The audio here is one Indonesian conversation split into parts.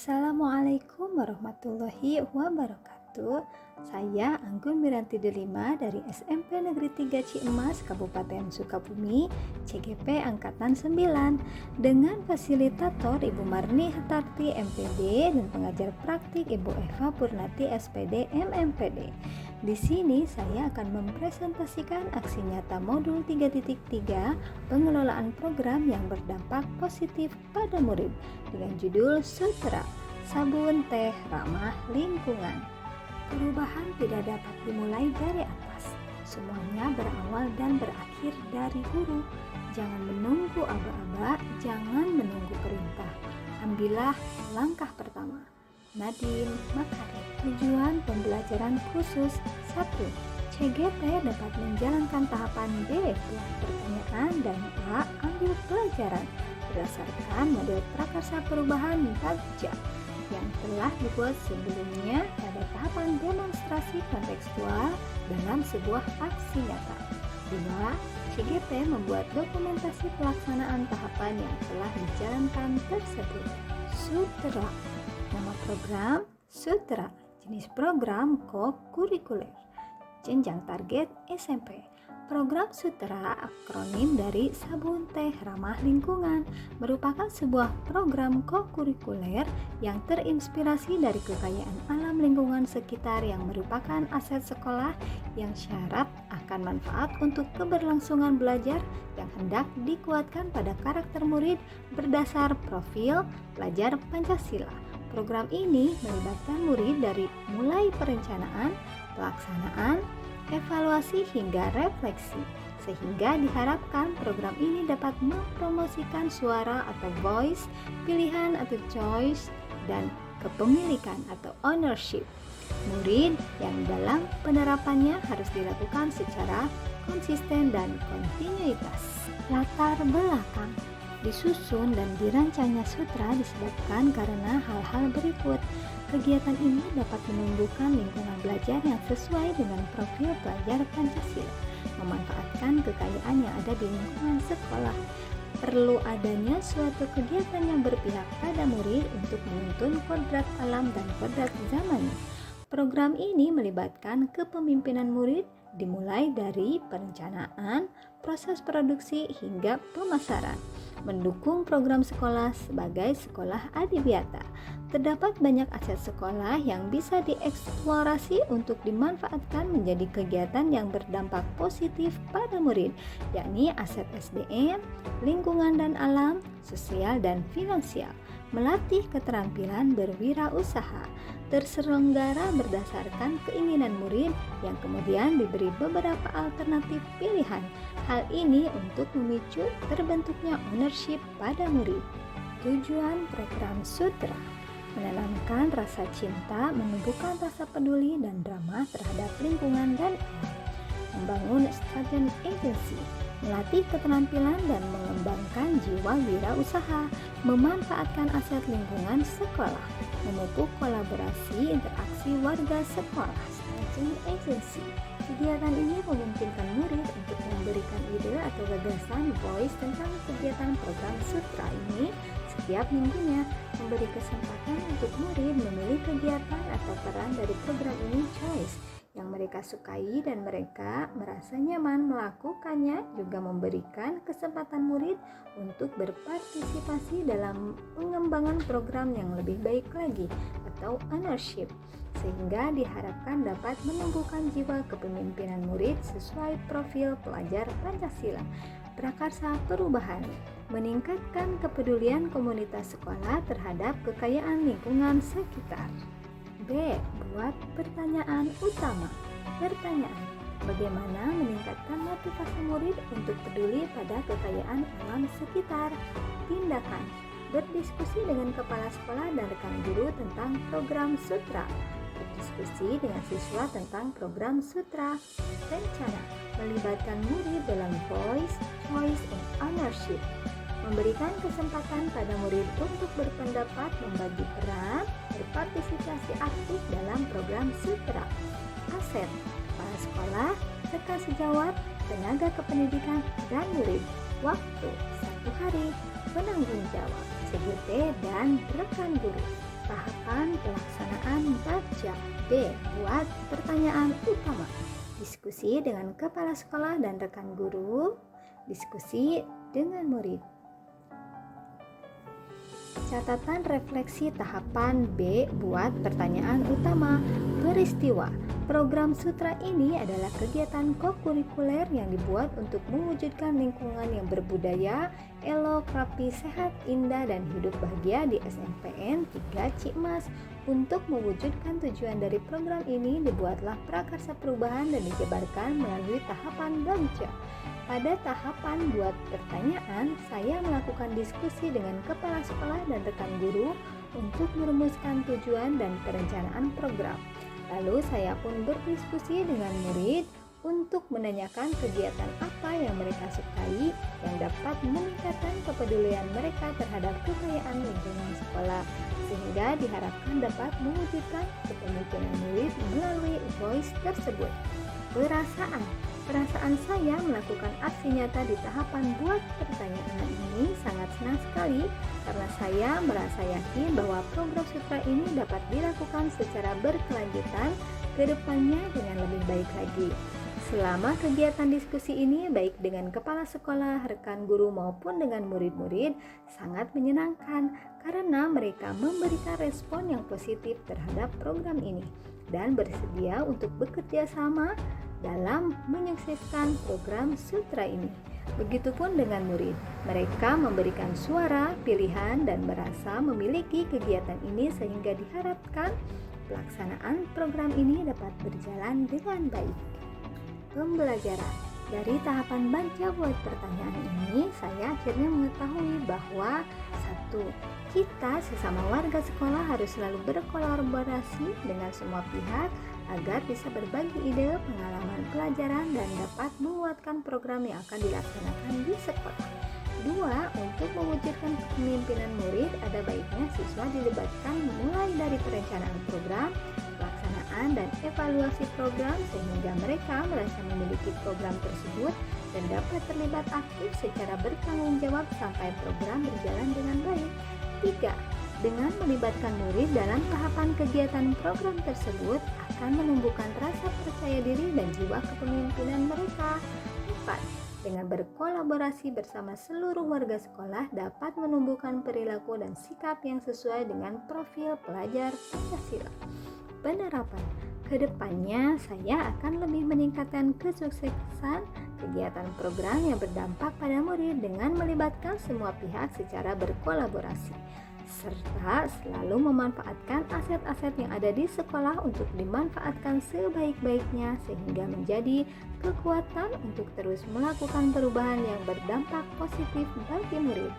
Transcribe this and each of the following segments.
Assalamualaikum warahmatullahi wabarakatuh. Saya Anggun Miranti Delima dari SMP Negeri 3 Ciemas, Kabupaten Sukabumi, CGP Angkatan 9, dengan fasilitator Ibu Marni Hatarti MPD dan pengajar praktik Ibu Eva Purnati SPD MMPD. Di sini saya akan mempresentasikan aksi nyata modul 3.3 pengelolaan program yang berdampak positif pada murid dengan judul Sutra Sabun Teh Ramah Lingkungan. Perubahan tidak dapat dimulai dari atas. Semuanya berawal dan berakhir dari guru. Jangan menunggu aba-aba, jangan menunggu perintah. Ambillah langkah pertama. Nadiem Makarim. Tujuan pembelajaran khusus 1. CGP dapat menjalankan tahapan B, buat pertanyaan, dan A, ambil pelajaran berdasarkan model prakarsa perubahan Bagja yang telah dibuat sebelumnya pada tahapan demonstrasi kontekstual dalam sebuah aksi nyata. 2. CGP membuat dokumentasi pelaksanaan tahapan yang telah dijalankan tersebut. Sutra. Nama program Sutra. Jenis program co-kurikuler. Jenjang target SMP. Program Sutra akronim dari Sabun Teh Ramah Lingkungan, merupakan sebuah program co-kurikuler yang terinspirasi dari kekayaan alam lingkungan sekitar yang merupakan aset sekolah yang syarat akan manfaat untuk keberlangsungan belajar yang hendak dikuatkan pada karakter murid berdasar profil pelajar Pancasila. Program ini melibatkan murid dari mulai perencanaan, pelaksanaan, evaluasi hingga refleksi, sehingga diharapkan program ini dapat mempromosikan suara atau voice, pilihan atau choice, dan kepemilikan atau ownership murid yang dalam penerapannya harus dilakukan secara konsisten dan kontinuitas. Latar belakang disusun dan dirancangnya sutra disebabkan karena hal-hal berikut. Kegiatan ini dapat menumbuhkan lingkungan belajar yang sesuai dengan profil pelajar Pancasila, memanfaatkan kekayaan yang ada di lingkungan sekolah. Perlu adanya suatu kegiatan yang berpihak pada murid untuk menuntun kodrat alam dan kodrat zamannya. Program ini melibatkan kepemimpinan murid dimulai dari perencanaan, proses produksi hingga pemasaran. Mendukung program sekolah sebagai sekolah adiwiyata. Terdapat banyak aset sekolah yang bisa dieksplorasi untuk dimanfaatkan menjadi kegiatan yang berdampak positif pada murid, yakni aset SDM, lingkungan dan alam, sosial dan finansial. Melatih keterampilan berwirausaha, terselenggara berdasarkan keinginan murid yang kemudian diberi beberapa alternatif pilihan. Hal ini untuk memicu terbentuknya ownership pada murid. Tujuan program Sutra: menanamkan rasa cinta, menumbuhkan rasa peduli dan ramah terhadap lingkungan dan alam, membangun student agency, melatih keterampilan dan mengembangkan jiwa wirausaha, memanfaatkan aset lingkungan sekolah, memupuk kolaborasi interaksi warga sekolah, student agency. Kegiatan ini memungkinkan murid untuk memberikan ide atau gagasan voice tentang kegiatan program Sutra ini setiap minggunya, memberi kesempatan untuk murid memilih kegiatan atau peran dari program ini choice yang mereka sukai dan mereka merasa nyaman melakukannya, juga memberikan kesempatan murid untuk berpartisipasi dalam pengembangan program yang lebih baik lagi atau ownership, sehingga diharapkan dapat menumbuhkan jiwa kepemimpinan murid sesuai profil pelajar Pancasila. Prakarsa perubahan: meningkatkan kepedulian komunitas sekolah terhadap kekayaan lingkungan sekitar. B. Buat pertanyaan utama. Pertanyaan: bagaimana meningkatkan motivasi murid untuk peduli pada kekayaan alam sekitar? Tindakan: berdiskusi dengan kepala sekolah dan rekan guru tentang program Sutra. Berdiskusi dengan siswa tentang program Sutra. Rencana: melibatkan murid dalam voice, choice, and ownership. Memberikan kesempatan pada murid untuk berpendapat, membagi peran, berpartisipasi aktif dalam program Sutra. Aset: kepala sekolah, rekan sejawat, tenaga kependidikan, dan murid. Waktu: 1 hari. Penanggung jawab: CGP dan rekan guru. Tahapan pelaksanaan baca. B. Buat pertanyaan utama. Diskusi dengan kepala sekolah dan rekan guru. Diskusi dengan murid. Catatan refleksi tahapan B. Buat pertanyaan utama. Peristiwa. Program Sutra ini adalah kegiatan kokurikuler yang dibuat untuk mewujudkan lingkungan yang berbudaya, elok, rapi, sehat, indah, dan hidup bahagia di SMPN 3 Cimas. Untuk mewujudkan tujuan dari program ini, dibuatlah prakarsa perubahan dan dijabarkan melalui tahapan baca. Pada tahapan buat pertanyaan, saya melakukan diskusi dengan kepala sekolah dan rekan guru untuk merumuskan tujuan dan perencanaan program. Lalu saya pun berdiskusi dengan murid untuk menanyakan kegiatan apa yang mereka sukai yang dapat meningkatkan kepedulian mereka terhadap kekayaan lingkungan sekolah, sehingga diharapkan dapat mewujudkan kepemimpinan murid melalui voice tersebut. Perasaan saya melakukan aksi nyata di tahapan buat pertanyaan ini sangat senang sekali karena saya merasa yakin bahwa program Sutra ini dapat dilakukan secara berkelanjutan ke depannya dengan lebih baik lagi. Selama kegiatan diskusi ini baik dengan kepala sekolah, rekan guru maupun dengan murid-murid sangat menyenangkan karena mereka memberikan respon yang positif terhadap program ini dan bersedia untuk bekerja sama dalam menyukseskan program Sutra ini. Begitupun dengan murid, mereka memberikan suara, pilihan, dan merasa memiliki kegiatan ini sehingga diharapkan pelaksanaan program ini dapat berjalan dengan baik. Pembelajaran. Dari tahapan baca buat pertanyaan ini, saya akhirnya mengetahui bahwa 1. Kita sesama warga sekolah harus selalu berkolaborasi dengan semua pihak agar bisa berbagi ide, pengalaman pelajaran, dan dapat menguatkan program yang akan dilaksanakan di sekolah. 2. Untuk mewujudkan kepemimpinan murid, ada baiknya siswa dilibatkan mulai dari perencanaan program, pelaksanaan, dan evaluasi program sehingga mereka merasa memiliki program tersebut dan dapat terlibat aktif secara bertanggung jawab sampai program berjalan dengan baik. 3. Dengan melibatkan murid dalam tahapan kegiatan program tersebut akan menumbuhkan rasa percaya diri dan jiwa kepemimpinan mereka. 4. Dengan berkolaborasi bersama seluruh warga sekolah dapat menumbuhkan perilaku dan sikap yang sesuai dengan profil pelajar Pancasila. Penerapan. Kedepannya saya akan lebih meningkatkan kesuksesan kegiatan program yang berdampak pada murid dengan melibatkan semua pihak secara berkolaborasi, serta selalu memanfaatkan aset-aset yang ada di sekolah untuk dimanfaatkan sebaik-baiknya sehingga menjadi kekuatan untuk terus melakukan perubahan yang berdampak positif bagi murid.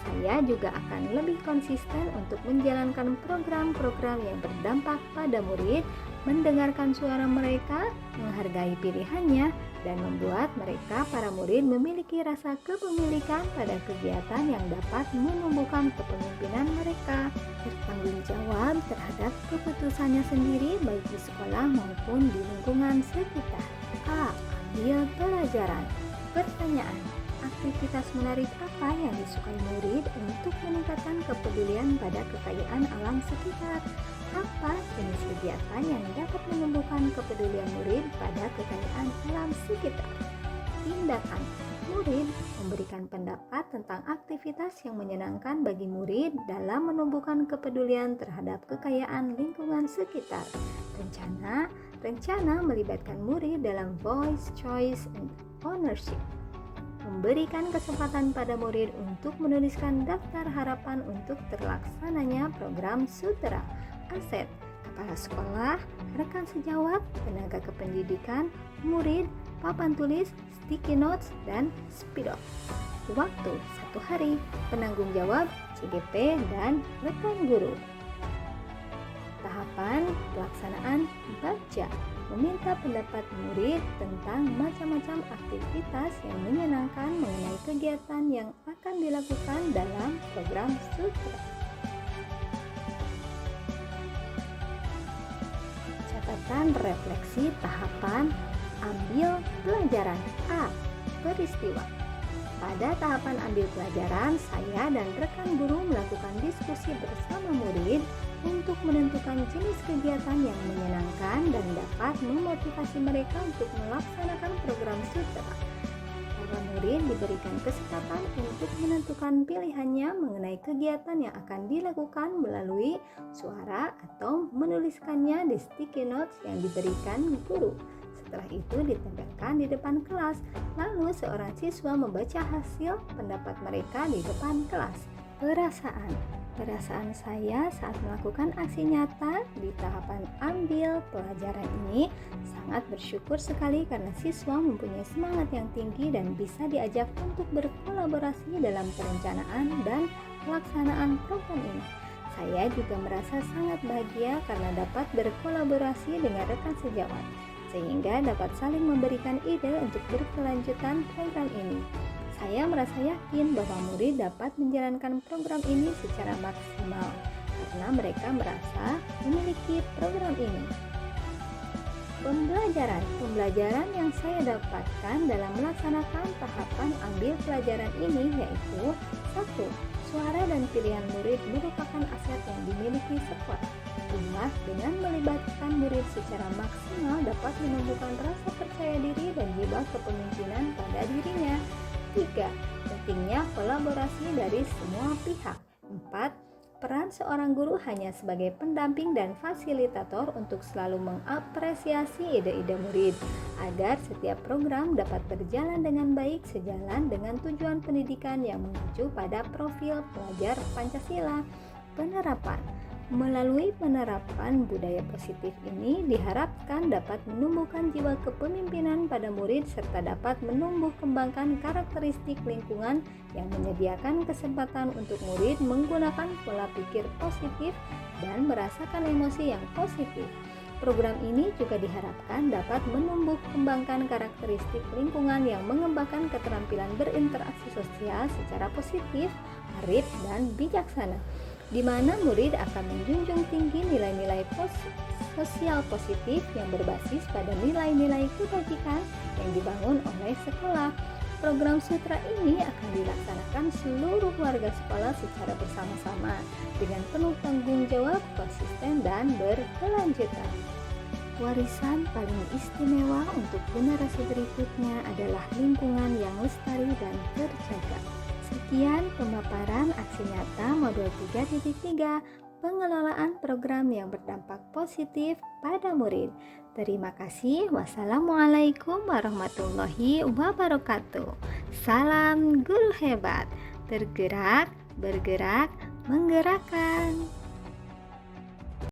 Saya juga akan lebih konsisten untuk menjalankan program-program yang berdampak pada murid, mendengarkan suara mereka, menghargai pilihannya, dan membuat mereka, para murid, memiliki rasa kepemilikan pada kegiatan yang dapat menumbuhkan kepemimpinan mereka, bertanggung jawab terhadap keputusannya sendiri baik di sekolah maupun di lingkungan sekitar. A. Ambil pelajaran. Pertanyaan. Aktivitas menarik apa yang disukai murid untuk meningkatkan kepedulian pada kekayaan alam sekitar? Apa jenis kegiatan yang dapat menumbuhkan kepedulian murid pada kekayaan alam sekitar? Tindakan. Murid memberikan pendapat tentang aktivitas yang menyenangkan bagi murid dalam menumbuhkan kepedulian terhadap kekayaan lingkungan sekitar. Rencana melibatkan murid dalam voice, choice, and ownership. Memberikan kesempatan pada murid untuk menuliskan daftar harapan untuk terlaksananya program Sutra. Aset, kepala sekolah, rekan sejawat, tenaga kependidikan, murid, papan tulis, sticky notes, dan spidol. Waktu 1 hari, penanggung jawab, CGP, dan rekan guru. Tahapan pelaksanaan baca. Meminta pendapat murid tentang macam-macam aktivitas yang menyenangkan mengenai kegiatan yang akan dilakukan dalam program Sutra. Catatan refleksi tahapan ambil pelajaran. A. Peristiwa. Pada tahapan ambil pelajaran, saya dan rekan guru melakukan diskusi bersama murid untuk menentukan jenis kegiatan yang menyenangkan dan dapat memotivasi mereka untuk melaksanakan program sutra. Para murid diberikan kesempatan untuk menentukan pilihannya mengenai kegiatan yang akan dilakukan melalui suara atau menuliskannya di sticky notes yang diberikan guru. Setelah itu ditempelkan di depan kelas, lalu seorang siswa membaca hasil pendapat mereka di depan kelas. Perasaan saya saat melakukan aksi nyata di tahapan ambil pelajaran ini sangat bersyukur sekali karena siswa mempunyai semangat yang tinggi dan bisa diajak untuk berkolaborasi dalam perencanaan dan pelaksanaan program ini. Saya juga merasa sangat bahagia karena dapat berkolaborasi dengan rekan sejawat, sehingga dapat saling memberikan ide untuk berkelanjutan program ini. Saya merasa yakin bahwa murid dapat menjalankan program ini secara maksimal karena mereka merasa memiliki program ini. Pembelajaran yang saya dapatkan dalam melaksanakan tahapan ambil pelajaran ini yaitu 1. Suara dan pilihan murid merupakan aset yang dimiliki sekolah. 2. Dengan melibatkan murid secara maksimal dapat menumbuhkan rasa percaya diri dan jiwa kepemimpinan pada dirinya. 3. Pentingnya kolaborasi dari semua pihak. 4. Peran seorang guru hanya sebagai pendamping dan fasilitator untuk selalu mengapresiasi ide-ide murid agar setiap program dapat berjalan dengan baik sejalan dengan tujuan pendidikan yang mengacu pada profil pelajar Pancasila. Penerapan. Melalui penerapan budaya positif ini diharapkan dapat menumbuhkan jiwa kepemimpinan pada murid serta dapat menumbuh kembangkan karakteristik lingkungan yang menyediakan kesempatan untuk murid menggunakan pola pikir positif dan merasakan emosi yang positif. Program ini juga diharapkan dapat menumbuh kembangkan karakteristik lingkungan yang mengembangkan keterampilan berinteraksi sosial secara positif, arif, dan bijaksana, di mana murid akan menjunjung tinggi nilai-nilai sosial positif yang berbasis pada nilai-nilai kebajikan yang dibangun oleh sekolah. Program sutra ini akan dilaksanakan seluruh warga sekolah secara bersama-sama dengan penuh tanggung jawab, konsisten, dan berkelanjutan. Warisan paling istimewa untuk generasi berikutnya adalah lingkungan yang lestari dan terjaga. Sekian pemaparan aksi nyata modul 3.3 pengelolaan program yang berdampak positif pada murid. Terima kasih. Wassalamualaikum warahmatullahi wabarakatuh. Salam guru hebat. Tergerak, bergerak, menggerakkan.